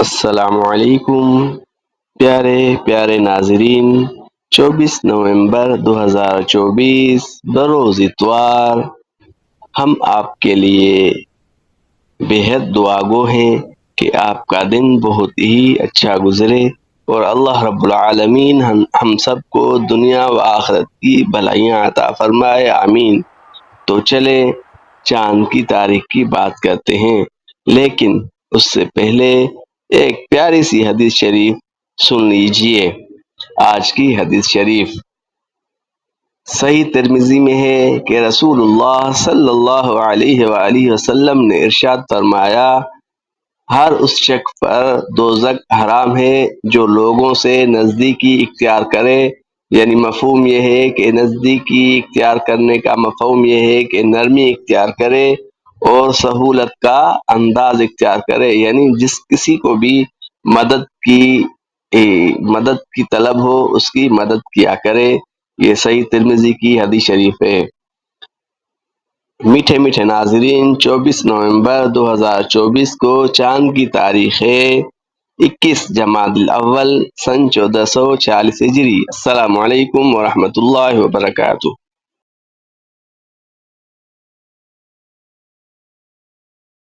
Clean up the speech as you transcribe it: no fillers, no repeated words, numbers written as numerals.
السلام علیکم پیارے پیارے ناظرین۔ 24 نومبر 2024 بروز اتوار ہم آپ کے لیے بےحد دعا گو ہیں کہ آپ کا دن بہت ہی اچھا گزرے اور اللہ رب العالمین ہم سب کو دنیا و آخرت کی بھلائیاں عطا فرمائے، آمین۔ تو چلے چاند کی تاریخ کی بات کرتے ہیں، لیکن اس سے پہلے ایک پیاری سی حدیث شریف سن لیجئے۔ آج کی حدیث شریف صحیح ترمذی میں ہے کہ رسول اللہ صلی اللہ علیہ وآلہ وسلم نے ارشاد فرمایا، ہر اس شخص پر دوزخ حرام ہے جو لوگوں سے نزدیکی اختیار کرے، یعنی مفہوم یہ ہے کہ نزدیکی اختیار کرنے کا مفہوم یہ ہے کہ نرمی اختیار کرے اور سہولت کا انداز اختیار کرے، یعنی جس کسی کو بھی مدد کی طلب ہو اس کی مدد کیا کرے۔ یہ صحیح ترمذی کی حدیث شریف ہے۔ میٹھے میٹھے ناظرین، 24 نومبر 2024 کو چاند کی تاریخ ہے 21 جمادی الاول سن 1440 ہجری۔ السلام علیکم ورحمۃ اللہ وبرکاتہ۔